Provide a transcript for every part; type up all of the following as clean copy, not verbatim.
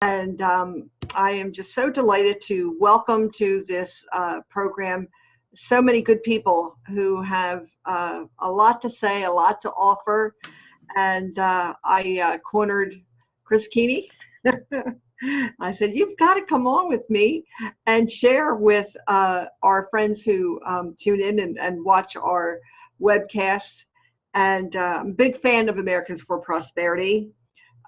And I am just so delighted to welcome to this program so many good people who have a lot to say, a lot to offer. And I cornered Chris Kenney. I said, you've got to come on with me and share with our friends who tune in and watch our webcast. And I'm a big fan of Americans for Prosperity.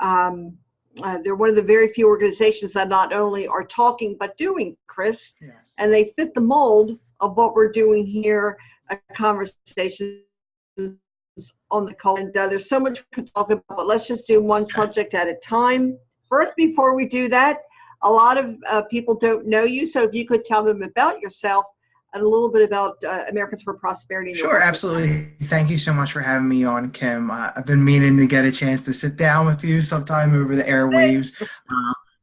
They're one of the very few organizations that not only are talking but doing, Chris. Yes. And they fit the mold of what we're doing here, a conversation on the call. And there's so much we could talk about, but let's just do one subject at a time. First, before we do that, a lot of people don't know you, so if you could tell them about yourself and a little bit about Americans for Prosperity. Sure, absolutely. Thank you so much for having me on, Kim. I've been meaning to get a chance to sit down with you sometime over the airwaves.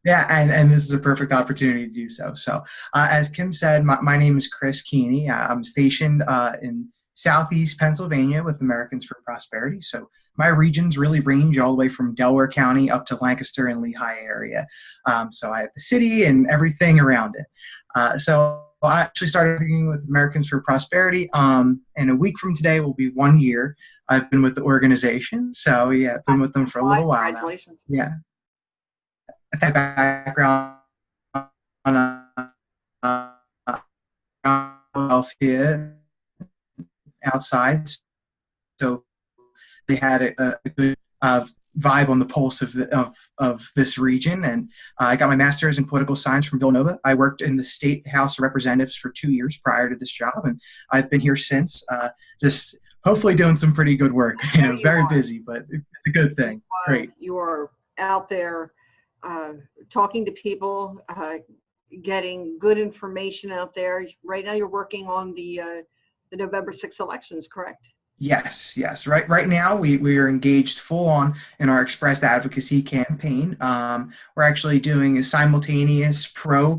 And this is a perfect opportunity to do so. So, as Kim said, my name is Chris Kenney. I'm stationed in Southeast Pennsylvania with Americans for Prosperity. So my regions really range all the way from Delaware County up to Lancaster and Lehigh area. So I have the city and everything around it. So I actually started working with Americans for Prosperity. And a week from today will be 1 year I've been with the organization. So yeah, I've been with them for a little while now. Yeah. That background on Philadelphia outside, so they had a good vibe on the pulse of this region. And I got my master's in political science from Villanova. I worked in the State House of Representatives for 2 years prior to this job, and I've been here since, just hopefully doing some pretty good work. Very busy, but it's a good thing. Great. You are out there talking to people, getting good information out there. Right now you're working on the November 6th elections, correct? Yes. Right now, we are engaged full on in our Express Advocacy campaign. We're actually doing a simultaneous hopefully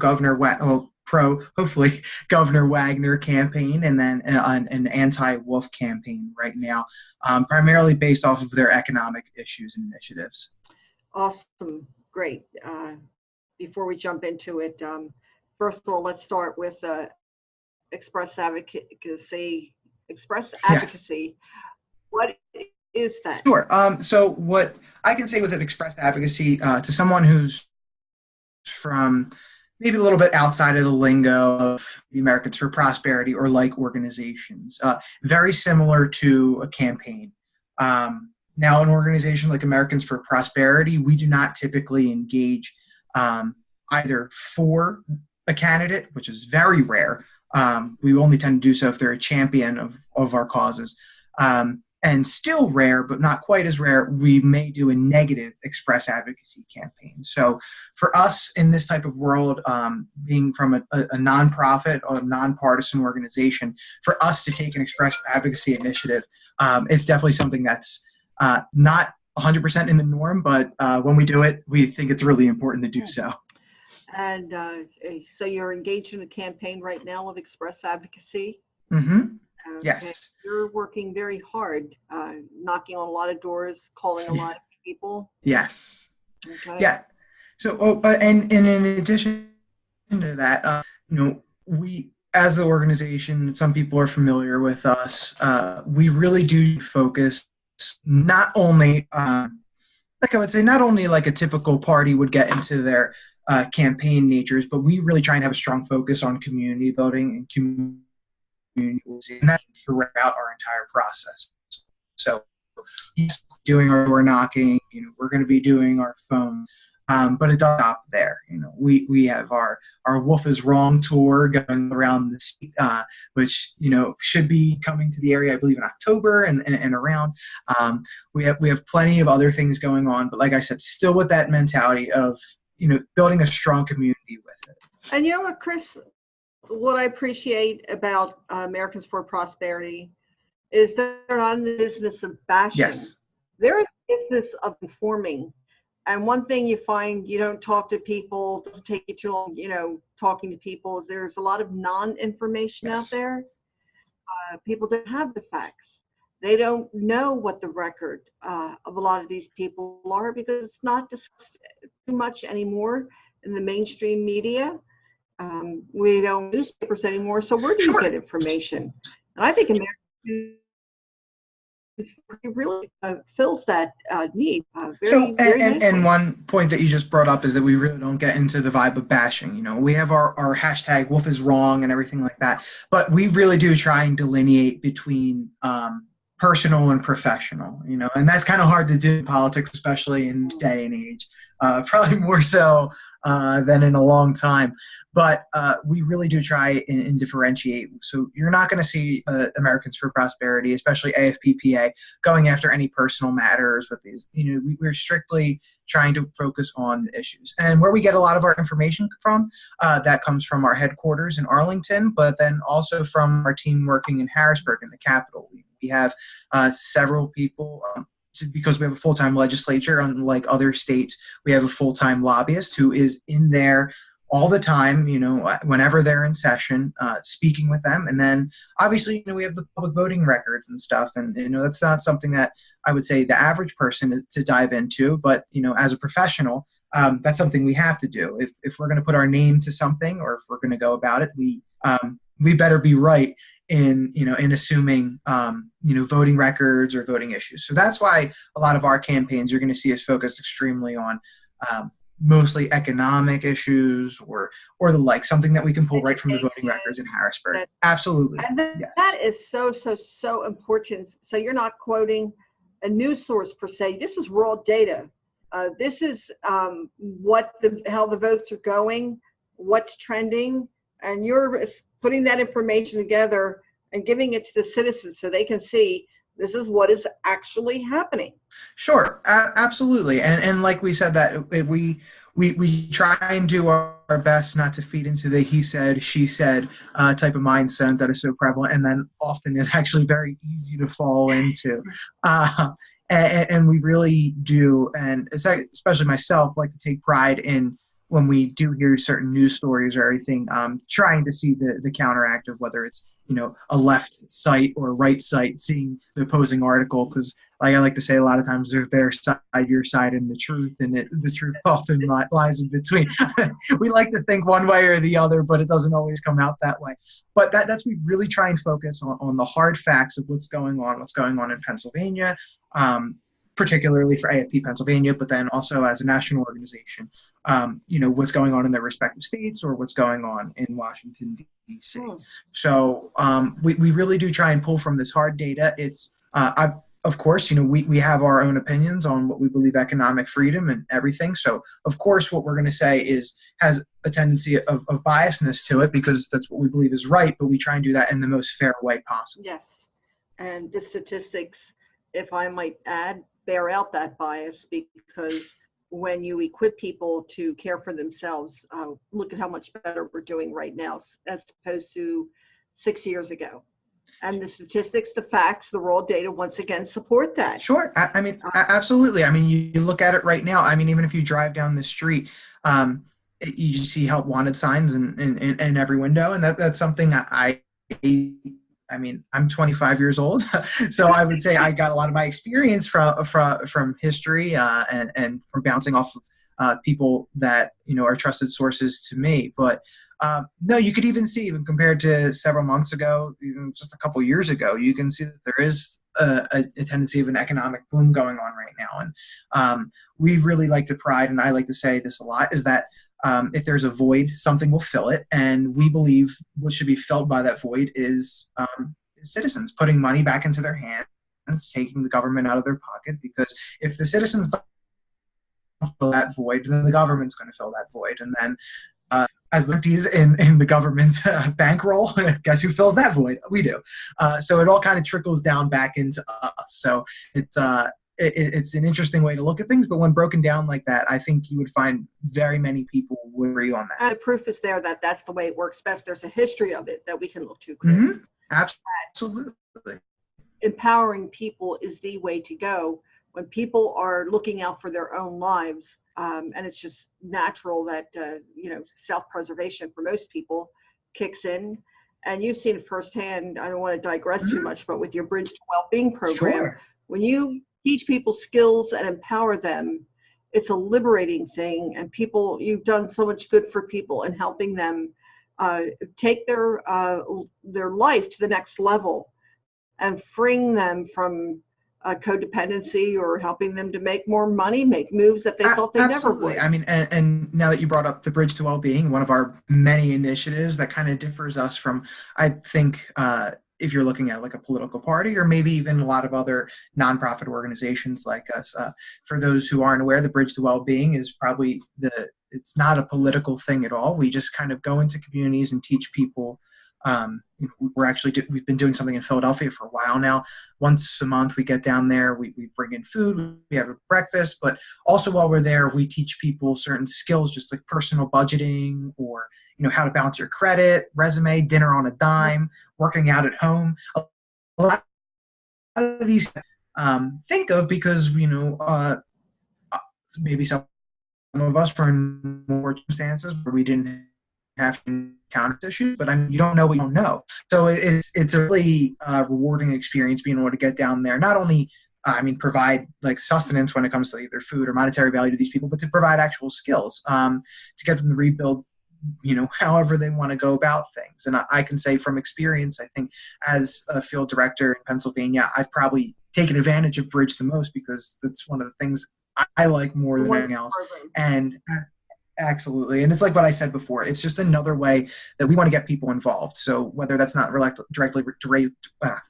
Governor Wagner campaign, and then an anti-wolf campaign right now, primarily based off of their economic issues and initiatives. Awesome, great. Before we jump into it, first of all, let's start with Express Advocacy. Yes. What is that? Sure. So what I can say with an Express Advocacy to someone who's from maybe a little bit outside of the lingo of the Americans for Prosperity or like organizations, very similar to a campaign. Now, an organization like Americans for Prosperity, we do not typically engage either for a candidate, which is very rare. We only tend to do so if they're a champion of our causes. And still rare, but not quite as rare, we may do a negative Express Advocacy campaign. So for us in this type of world, being from a nonprofit or a nonpartisan organization, for us to take an Express Advocacy initiative, it's definitely something that's not 100% in the norm, but when we do it, we think it's really important to do so. And so you're engaged in a campaign right now of Express Advocacy? Mm-hmm. Okay. Yes. You're working very hard, knocking on a lot of doors, calling a lot of people. Yes. Okay. Yeah. So, and in addition to that, we, as an organization, some people are familiar with us. We really do focus not only, like I would say, not only like a typical party would get into their campaign natures, but we really try and have a strong focus on community building and community, and that throughout our entire process. So, doing our door knocking, we're going to be doing our phone, but it doesn't stop there. We have our Wolf is Wrong tour going around the state, which should be coming to the area, I believe, in October and around. We have plenty of other things going on, but like I said, still with that mentality of building a strong community with it. And you know what, Chris? What I appreciate about Americans for Prosperity is they're not in the business of bashing. Yes. They're in the business of informing. And one thing you find, you don't talk to people, it doesn't take you too long, talking to people, is there's a lot of non-information out there. People don't have the facts. They don't know what the record of a lot of these people are because it's not discussed too much anymore in the mainstream media. We don't newspapers anymore. So where do you Sure. get information? And I think America really fills that need So, very, very and nicely. one point that you just brought up is that we really don't get into the vibe of bashing. You know, we have our hashtag Wolf is wrong and everything like that, but we really do try and delineate between personal and professional. You know, and that's kind of hard to do in politics, especially in this day and age. Probably more so than in a long time. But we really do try and differentiate. So you're not going to see Americans for Prosperity, especially AFPPA, going after any personal matters with these. You know, we're strictly trying to focus on the issues. And where we get a lot of our information from, that comes from our headquarters in Arlington, but then also from our team working in Harrisburg in the capital. We have several people. Because we have a full-time legislature, unlike other states, we have a full-time lobbyist who is in there all the time, you know, whenever they're in session, speaking with them. And then obviously, you know, we have the public voting records and stuff. And, you know, that's not something that I would say the average person is to dive into. But, you know, as a professional, that's something we have to do. If we're going to put our name to something or if we're going to go about it, we better be right in, you know, in assuming, you know, voting records or voting issues. So that's why a lot of our campaigns, you're going to see us focused extremely on mostly economic issues or the like, something that we can pull right from the voting records in Harrisburg. Absolutely. And Yes. that is so important. So you're not quoting a news source per se. This is raw data. This is how the votes are going, what's trending, and you're putting that information together and giving it to the citizens so they can see this is what is actually happening. Sure, absolutely, and like we said, that we try and do our best not to feed into the he said, she said type of mindset that is so prevalent, and then often is actually very easy to fall into. And we really do, and especially myself, like to take pride in when we do hear certain news stories or everything, trying to see the counteract of whether it's, you know, a left site or a right site, seeing the opposing article, because like I like to say a lot of times, there's their side, your side, and the truth, and the truth often lies in between. We like to think one way or the other, but it doesn't always come out that way. But that's we really try and focus on the hard facts of what's going on in Pennsylvania, particularly for AFP Pennsylvania, but then also as a national organization, you know, what's going on in their respective states or what's going on in Washington, D.C. So we really do try and pull from this hard data. It's, of course, you know, we have our own opinions on what we believe economic freedom and everything. So, of course, what we're going to say has a tendency of biasness to it because that's what we believe is right, but we try and do that in the most fair way possible. Yes. And the statistics, if I might add, bear out that bias because when you equip people to care for themselves, look at how much better we're doing right now as opposed to 6 years ago. And the statistics, the facts, the raw data, once again, support that. Sure. I mean, absolutely. I mean, you look at it right now. I mean, even if you drive down the street, you just see help wanted signs in every window. And that's something I mean, I'm 25 years old, so I would say I got a lot of my experience from history and from bouncing off of people that, you know, are trusted sources to me. But no, you could even see, even compared to several months ago, even just a couple years ago, you can see that there is a tendency of an economic boom going on right now. And we really like to pride, and I like to say this a lot, is that if there's a void, something will fill it. And we believe what should be filled by that void is citizens putting money back into their hands, taking the government out of their pocket. Because if the citizens don't fill that void, then the government's going to fill that void. And then as lefties in the government's bankroll, guess who fills that void? We do. So it all kind of trickles down back into us. So it's an interesting way to look at things, but when broken down like that, I think you would find very many people would agree on that. And the proof is there that that's the way it works best. There's a history of it that we can look to, Chris. Mm-hmm. Absolutely. Empowering people is the way to go when people are looking out for their own lives. And it's just natural that, you know, self-preservation for most people kicks in. and you've seen it firsthand. I don't want to digress too much, but with your Bridge to Wellbeing program, Sure. when you teach people skills and empower them, it's a liberating thing. And you've done so much good for people in helping them take their life to the next level and freeing them from codependency, or helping them to make more money, make moves that they thought they never would. I mean, and now that you brought up the Bridge to Wellbeing, one of our many initiatives that kind of differs us from, I think, if you're looking at like a political party or maybe even a lot of other nonprofit organizations like us, for those who aren't aware, the Bridge to Wellbeing is probably it's not a political thing at all. We just kind of go into communities and teach people. We've been doing something in Philadelphia for a while now. Once a month we get down there, we bring in food, we have a breakfast, but also while we're there, we teach people certain skills, just like personal budgeting, or, how to balance your credit, resume, dinner on a dime, working out at home. A lot of these think of because, maybe some of us were in more circumstances where we didn't have to encounter issues, but you don't know what you don't know. So it's a really rewarding experience being able to get down there, not only provide like sustenance when it comes to either food or monetary value to these people, but to provide actual skills to get them to rebuild, however they want to go about things. And I can say from experience, I think as a field director in Pennsylvania, I've probably taken advantage of Bridge the most, because that's one of the things I like more than anything else. And absolutely. And it's like what I said before, it's just another way that we want to get people involved. So whether that's not directly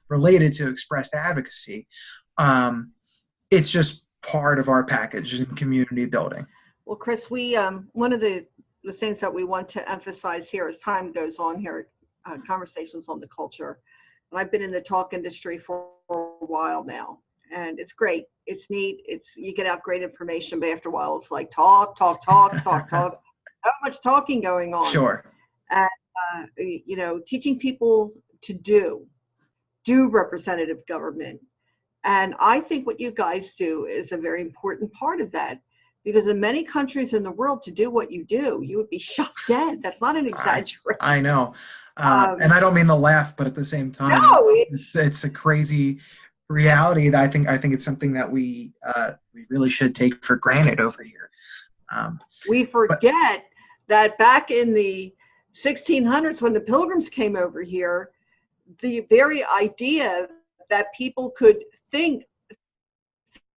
related to expressed advocacy, it's just part of our package in community building. Well, Chris, we one of the things that we want to emphasize here as time goes on here, conversations on the culture. And I've been in the talk industry for a while now, and it's great. It's neat. You get out great information, but after a while, it's like talk. So much talking going on. Sure. And teaching people to do representative government. And I think what you guys do is a very important part of that, because in many countries in the world, to do what you do, you would be shot dead. That's not an exaggeration. I know. And I don't mean to laugh, but at the same time, it's a crazy reality that I think it's something that we really should take for granted over here. We forget that back in the 1600s, when the Pilgrims came over here, the very idea that people could think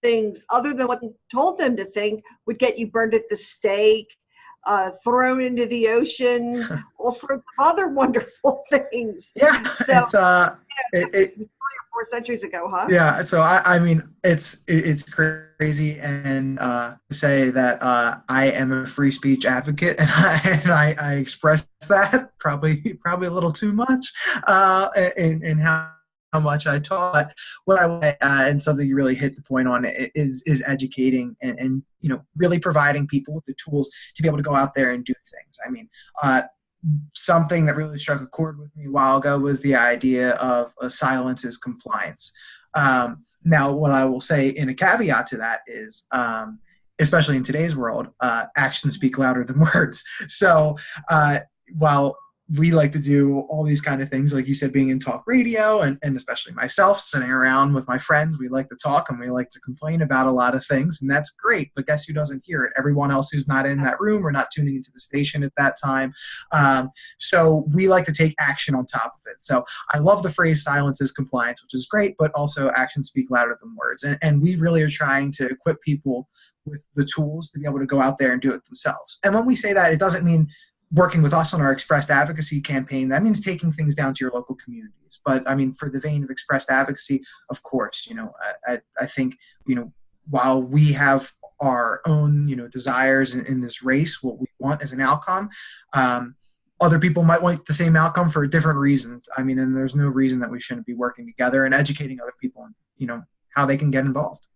things other than what you told them to think would get you burned at the stake, thrown into the ocean, all sorts of other wonderful things. Yeah, so, it's 3 or 4 centuries ago, huh? Yeah, so it's crazy, and to say that I am a free speech advocate, and I express that probably a little too much, in how much I taught. What I and something you really hit the point on is educating and really providing people with the tools to be able to go out there and do things. Something that really struck a chord with me a while ago was the idea of silence is compliance. Now, what I will say in a caveat to that is, especially in today's world, actions speak louder than words. So while we like to do all these kind of things, like you said, being in talk radio, and especially myself, sitting around with my friends, we like to talk and we like to complain about a lot of things, and that's great, but guess who doesn't hear it? Everyone else who's not in that room or not tuning into the station at that time. So we like to take action on top of it. So I love the phrase silence is compliance, which is great, but also actions speak louder than words. And we really are trying to equip people with the tools to be able to go out there and do it themselves. And when we say that, it doesn't mean working with us on our expressed advocacy campaign. That means taking things down to your local communities. But for the vein of expressed advocacy, of course, I think, while we have our own, desires in this race, what we want as an outcome, other people might want the same outcome for different reasons. And there's no reason that we shouldn't be working together and educating other people on, how they can get involved.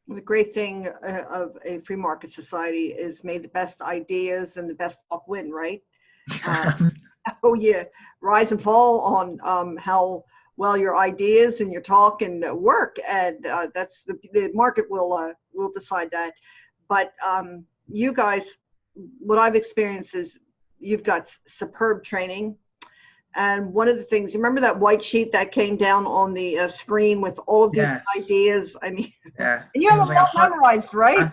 The great thing of a free market society is may the best ideas and the best talk win, right? Rise and fall on how well your ideas and your talk and work, and that's the market will decide that. But you guys, what I've experienced is you've got superb training. And one of the things, you remember that white sheet that came down on the screen with all of these Yes. ideas? I mean, Yeah. and you have them all memorized, right?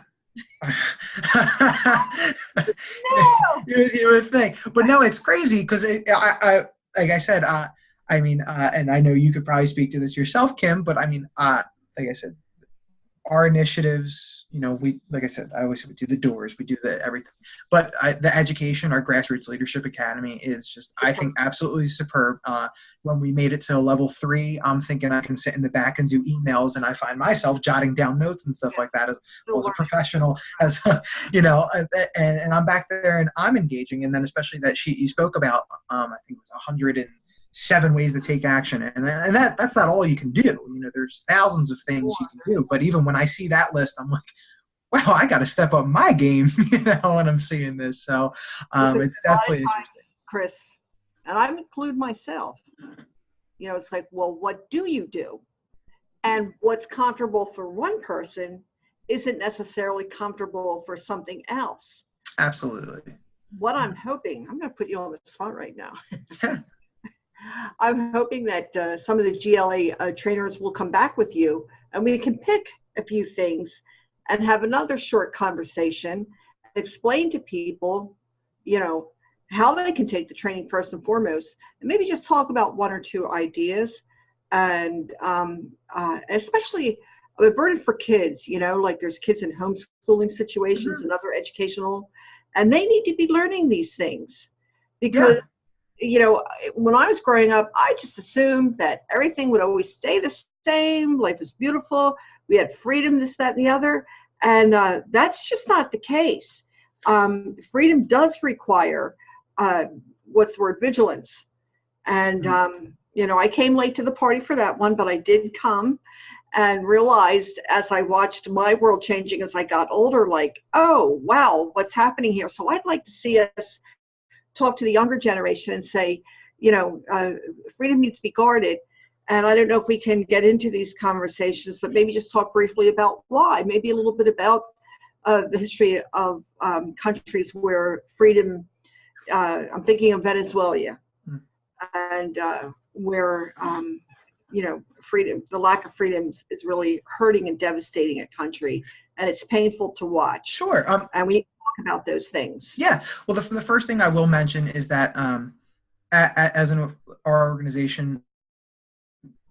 No. You would think, but no, it's crazy because like I said, and I know you could probably speak to this yourself, Kim, but I mean, like I said, our initiatives, like I said, I always say we do the doors, we do the everything, but the education, our Grassroots Leadership Academy is just, I think, absolutely superb. When we made it to level 3, I'm thinking I can sit in the back and do emails, and I find myself jotting down notes and stuff like that as a professional, and I'm back there and I'm engaging. And then especially that sheet you spoke about, I think it was 107 ways to take action, and that's not all you can do. There's thousands of things you can do, but even when I see that list, I'm like, wow, I got to step up my game, when I'm seeing this. So it's definitely interesting, Chris, and I include myself. It's like, well, what do you do? And what's comfortable for one person isn't necessarily comfortable for something else. Absolutely. What I'm hoping, I'm going to put you on the spot right now. I'm hoping that some of the GLA trainers will come back with you and we can pick a few things and have another short conversation, explain to people, how they can take the training first and foremost, and maybe just talk about 1 or 2 ideas. And especially a burden for kids, like there's kids in homeschooling situations and other educational, and they need to be learning these things because when I was growing up, I just assumed that everything would always stay the same. Life is beautiful. We had freedom, this, that, and the other. And that's just not the case. Freedom does require, vigilance. And, I came late to the party for that one, but I did come and realized as I watched my world changing as I got older, like, oh, wow, what's happening here? So I'd like to see us talk to the younger generation and say, freedom needs to be guarded. And I don't know if we can get into these conversations, but maybe just talk briefly about why, maybe a little bit about the history of countries where freedom, I'm thinking of Venezuela, and where, freedom, the lack of freedom is really hurting and devastating a country, and it's painful to watch. Sure. And we about those things. Yeah. Well, the first thing I will mention is that as our organization,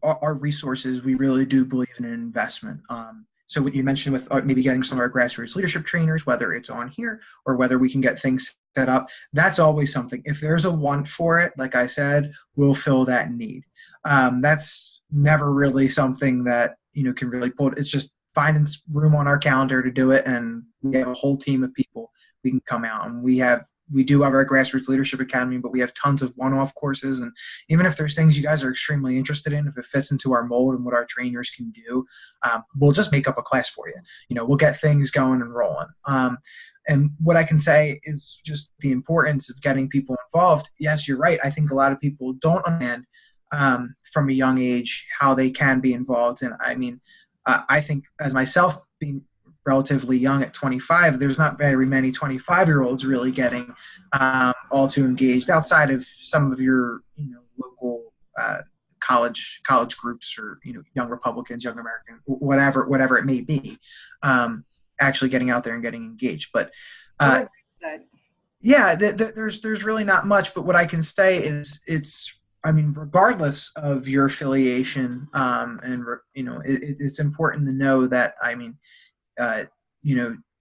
our resources, we really do believe in an investment. So what you mentioned with maybe getting some of our grassroots leadership trainers, whether it's on here or whether we can get things set up, that's always something. If there's a want for it, like I said, we'll fill that need. That's never really something that, can really pull. It's just finding room on our calendar to do it. And we have a whole team of people we can come out, and we do have our Grassroots Leadership Academy, but we have tons of one-off courses. And even if there's things you guys are extremely interested in, if it fits into our mold and what our trainers can do, we'll just make up a class for you. We'll get things going and rolling. And what I can say is just the importance of getting people involved. Yes, you're right. I think a lot of people don't understand from a young age how they can be involved. And I mean, I think as myself being relatively young at 25, there's not very many 25-year-olds really getting all too engaged outside of some of your local college groups or Young Republicans, Young American, whatever it may be, actually getting out there and getting engaged. But there's really not much. But what I can say is regardless of your affiliation, it's important to know that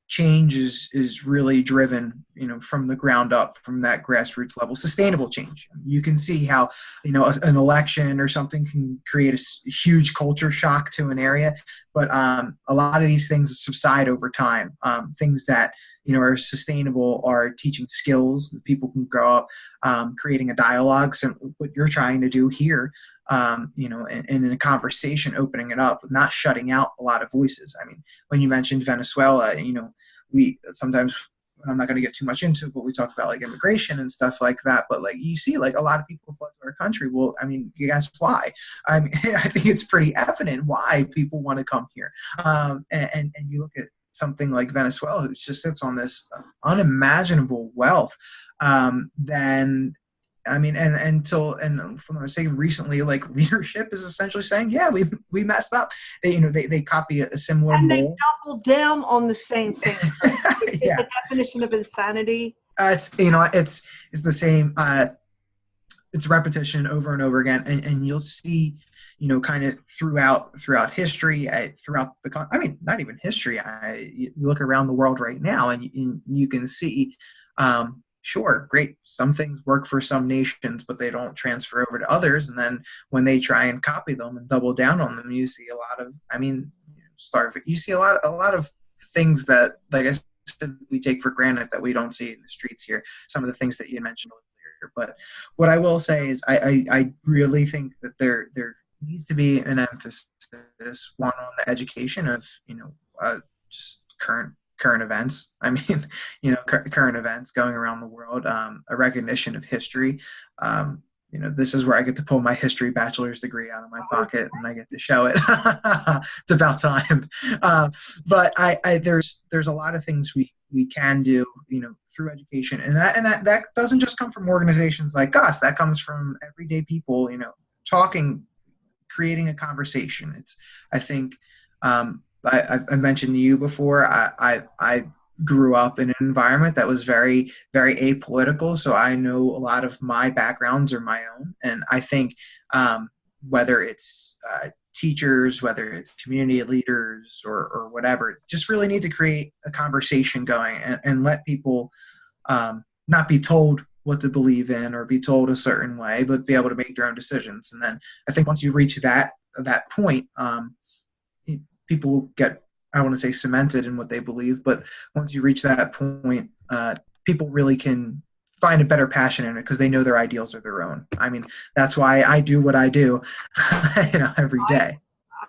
change is really driven, from the ground up, from that grassroots level, sustainable change. You can see how, an election or something can create a huge culture shock to an area, but a lot of these things subside over time. Things that, are sustainable are teaching skills that people can grow up, creating a dialogue. So what you're trying to do here, and in a conversation, opening it up, not shutting out a lot of voices. I mean, when you mentioned Venezuela, we sometimes, I'm not going to get too much into it, but we talk about like immigration and stuff like that. But like you see, like a lot of people flood to our country. Well, I mean, guess why? I mean, I think it's pretty evident why people want to come here. And you look at something like Venezuela, who just sits on this unimaginable wealth, then I mean, and from what I say recently, like leadership is essentially saying, yeah, we messed up. They copy a similar And they mold. double down on the same thing, Chris. It's Yeah, the definition of insanity. it's the same. It's repetition over and over again, and you'll see, kind of throughout history, throughout I mean, not even history. You look around the world right now, and you can see, sure, great, some things work for some nations, but they don't transfer over to others. And then when they try and copy them and double down on them, you see a lot of, I mean, you see a lot of things that, like I said, we take for granted that we don't see in the streets here. Some of the things that you mentioned earlier. But what I will say is I really think that there needs to be an emphasis, one, on the education of just current events. I mean, current events going around the world, a recognition of history. This is where I get to pull my history bachelor's degree out of my pocket and I get to show it. It's about time. But there's a lot of things we can do, through education, and that doesn't just come from organizations like us. That comes from everyday people, talking, creating a conversation. I think, I mentioned to you before, I grew up in an environment that was very, very apolitical. So I know a lot of my backgrounds are my own. And I think, whether it's teachers, whether it's community leaders or whatever, just really need to create a conversation going and let people not be told what to believe in or be told a certain way, but be able to make their own decisions. And then I think once you reach that point, people get, I want to say, cemented in what they believe, but once you reach that point, people really can find a better passion in it because they know their ideals are their own. I mean, that's why I do what I do, every day.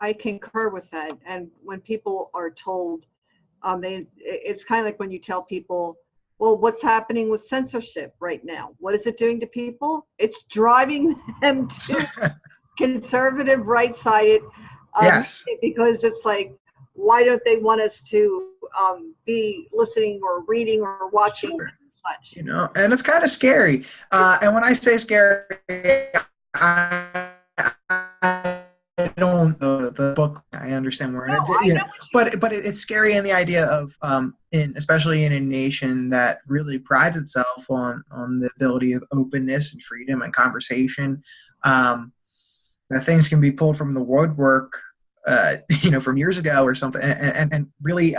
I concur with that. And when people are told, it's kind of like when you tell people, well, what's happening with censorship right now? What is it doing to people? It's driving them to conservative, right-sided, Yes. because it's like, why don't they want us to be listening or reading or watching? Sure. Such. And it's kind of scary. And when I say scary, I don't know the book. I understand where but it's scary in the idea of, especially in a nation that really prides itself on the ability of openness and freedom and conversation, that things can be pulled from the woodwork, from years ago or something, and really,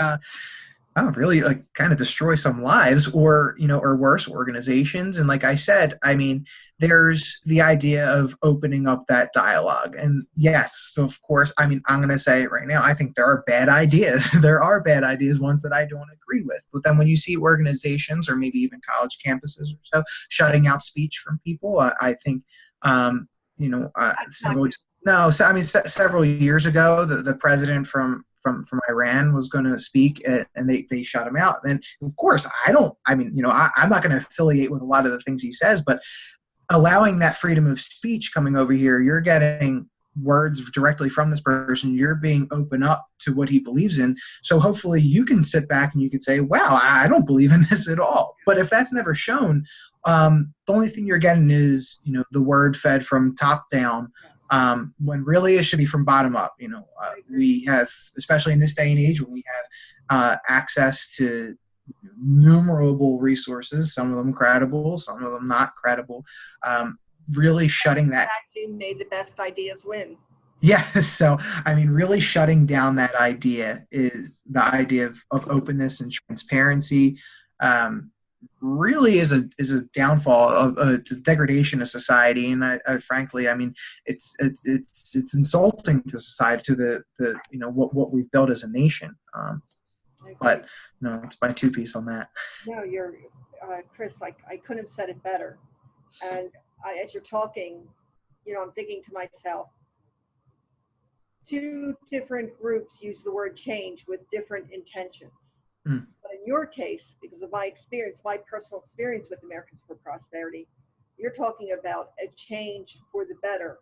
really like kind of destroy some lives or worse, organizations. And like I said, I mean, there's the idea of opening up that dialogue. And yes, so of course, I mean, I'm going to say it right now, I think there are bad ideas. There are bad ideas, ones that I don't agree with. But then when you see organizations or maybe even college campuses or so shutting out speech from people, I think, several years ago, the president from Iran was going to speak, and they shut him out. And of course, I'm not going to affiliate with a lot of the things he says, but allowing that freedom of speech coming over here, you're getting words directly from this person. You're being open up to what he believes in. So hopefully you can sit back and you can say, wow, I don't believe in this at all. But if that's never shown, the only thing you're getting is, the word fed from top down, when really it should be from bottom up. We have, especially in this day and age when we have access to innumerable resources, some of them credible, some of them not credible, really shutting that. Made the best ideas win. Yeah, so I mean, really shutting down that idea is the idea of openness and transparency. Really is a downfall of it's a degradation of society, and I frankly, I mean, it's insulting to society, to the what we've built as a nation. But no, it's my two piece on that. No, you're Chris. I couldn't have said it better. And as you're talking, I'm thinking to myself, two different groups use the word change with different intentions. But in your case, because of my experience, my personal experience with Americans for Prosperity, you're talking about a change for the better,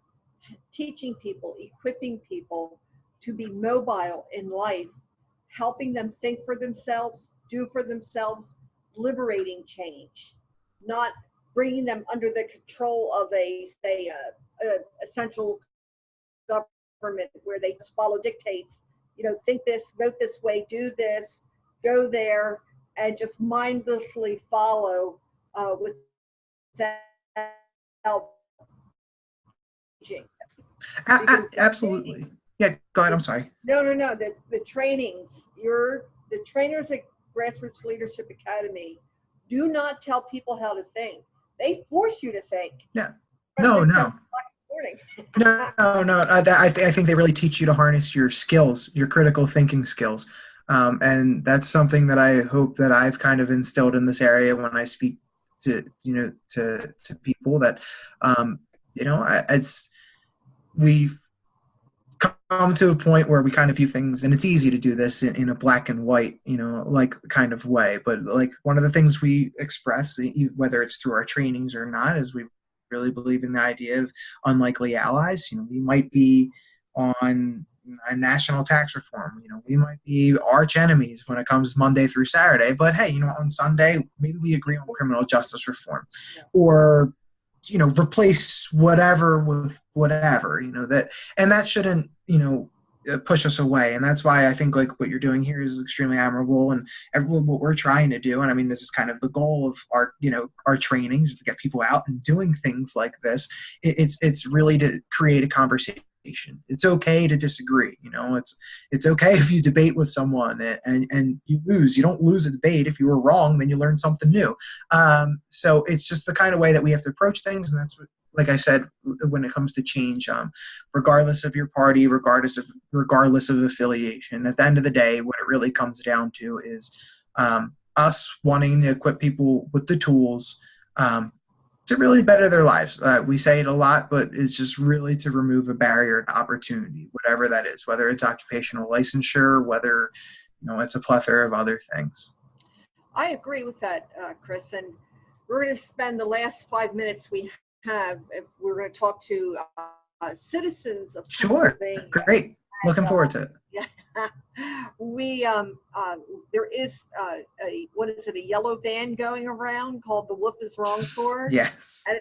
teaching people, equipping people to be mobile in life, helping them think for themselves, do for themselves, liberating change, not bringing them under the control of a central government where they just follow dictates, think this, vote this way, do this, go there, and just mindlessly follow without changing. Absolutely. Yeah, go ahead. I'm sorry. No. The trainings, the trainers at Grassroots Leadership Academy do not tell people how to think. They force you to think. Yeah. No. No. I think they really teach you to harness your skills, your critical thinking skills. And that's something that I hope that I've kind of instilled in this area when I speak to people that, we've come to a point where we kind of view things, and it's easy to do this in a black and white, like kind of way. But like one of the things we express, whether it's through our trainings or not, is we really believe in the idea of unlikely allies. We might be on a national tax reform. We might be arch enemies when it comes Monday through Saturday. But hey, on Sunday, maybe we agree on criminal justice reform, or replace whatever with whatever, that shouldn't, push us away. And that's why I think like what you're doing here is extremely admirable, and what we're trying to do. And I mean, this is kind of the goal of our trainings, to get people out and doing things like this. It's really to create a conversation. It's okay to disagree. It's okay if you debate with someone and you lose. You don't lose a debate. If you were wrong, then you learn something new. So it's just the kind of way that we have to approach things. And that's what, like I said, when it comes to change, regardless of your party, regardless of affiliation, at the end of the day, what it really comes down to is us wanting to equip people with the tools to really better their lives. We say it a lot, but it's just really to remove a barrier to opportunity, whatever that is, whether it's occupational licensure, whether it's a plethora of other things. I agree with that, Chris. And we're going to spend the last 5 minutes we have, if we're going to talk to citizens of Pennsylvania. Sure, great. Looking forward to it. Yeah. We there is a yellow van going around called the Wolf is Wrong tour. Yes. And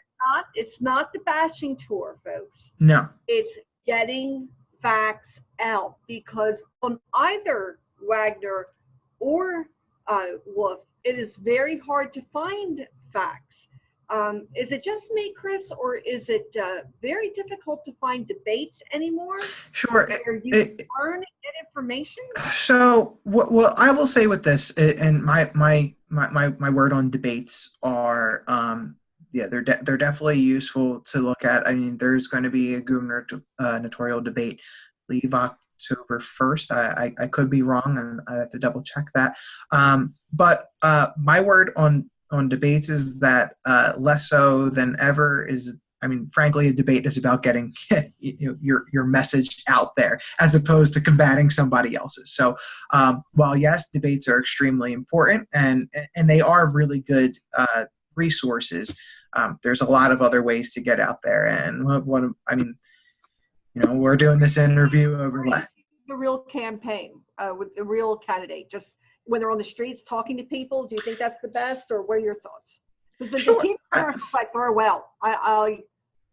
it's not the bashing tour, folks. No. It's getting facts out, because on either Wagner or Wolf, it is very hard to find facts. Is it just me, Chris, or is it very difficult to find debates anymore? Sure. Where you learn and get information? So what I will say with this, and my word on debates are, they're definitely useful to look at. I mean, there's going to be a gubernatorial debate, I believe October 1st. I could be wrong, and I have to double check that. But my word on debates is that less so than ever is, I mean, frankly, a debate is about getting your message out there as opposed to combating somebody else's. So while yes, debates are extremely important and they are really good resources, there's a lot of other ways to get out there. And we're doing this interview over the real campaign with the real candidate, just when they're on the streets talking to people. Do you think that's the best, or what are your thoughts? Because the team are like very well. I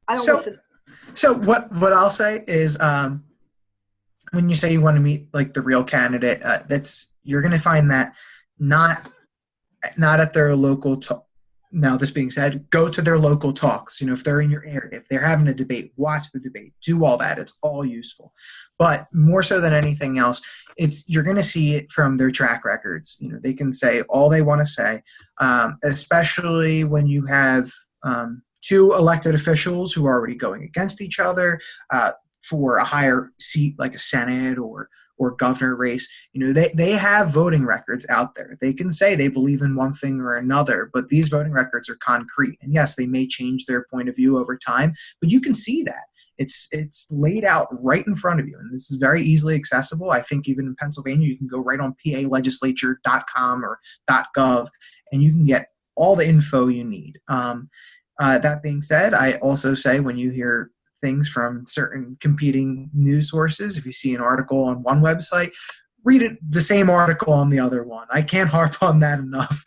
don't listen. So what I'll say is, when you say you want to meet like the real candidate, you're going to find that not at their local Now, this being said, go to their local talks. If they're in your area, if they're having a debate, watch the debate, do all that. It's all useful. But more so than anything else, you're going to see it from their track records. They can say all they want to say, especially when you have two elected officials who are already going against each other for a higher seat like a Senate or governor race. They have voting records out there. They can say they believe in one thing or another, but these voting records are concrete. And yes, they may change their point of view over time, but you can see that. It's laid out right in front of you. And this is very easily accessible. I think even in Pennsylvania, you can go right on palegislature.com or .gov, and you can get all the info you need. That being said, I also say when you hear things from certain competing news sources, if you see an article on one website, read it, the same article on the other one. I can't harp on that enough.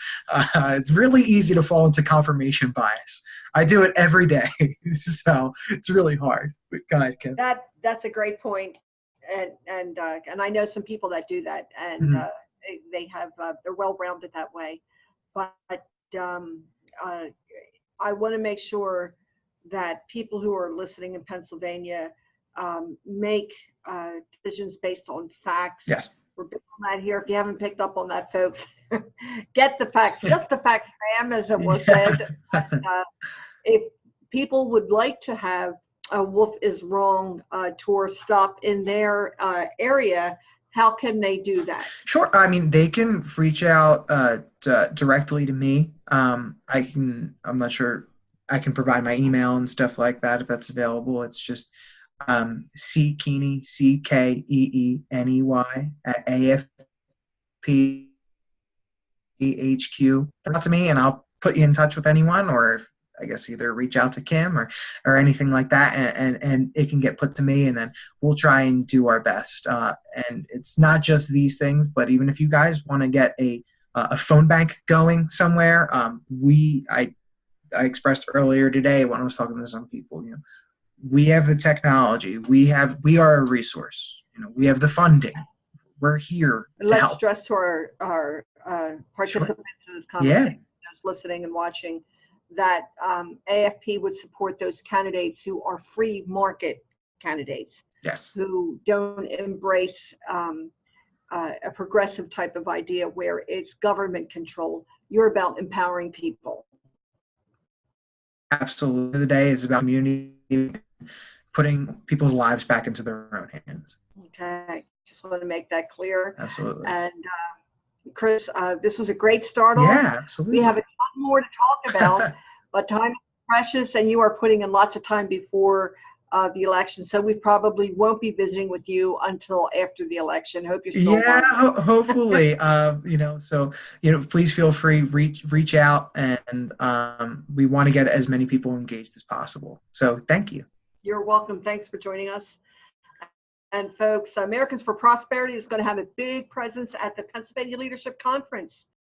It's really easy to fall into confirmation bias. I do it every day, so it's really hard. But go ahead, Kim. That's a great point, and I know some people that do that, and they have they're well rounded that way. But I want to make sure that people who are listening in Pennsylvania make decisions based on facts. Yes. We're big on that here. If you haven't picked up on that, folks, get the facts. Just the facts, Sam, as it was said. If people would like to have a Wolf is Wrong tour stop in their area, how can they do that? Sure. I mean, they can reach out directly to me. I'm not sure I can provide my email and stuff like that if that's available. It's just C Kenney, Keeney at AFPHQ. Out to me, and I'll put you in touch with anyone, or I guess either reach out to Kim or anything like that, and it can get put to me, and then we'll try and do our best. And it's not just these things, but even if you guys want to get a phone bank going somewhere, I expressed earlier today when I was talking to some people, we have the technology, we are a resource, we have the funding, we're here to Let's help. stress to our participants in this conversation, those listening and watching, that AFP would support those candidates who are free market candidates. Yes. Who don't embrace a progressive type of idea where it's government control. You're about empowering people. Absolutely. The day is about community, putting people's lives back into their own hands. Okay. Just want to make that clear. Absolutely. And Chris, this was a great start off. Yeah, absolutely. We have a ton more to talk about, but time is precious, and you are putting in lots of time before the election. So we probably won't be visiting with you until after the election. Hope you're still hopefully. Please feel free, reach out, and we want to get as many people engaged as possible. So thank you. You're welcome. Thanks for joining us. And folks, Americans for Prosperity is going to have a big presence at the Pennsylvania Leadership Conference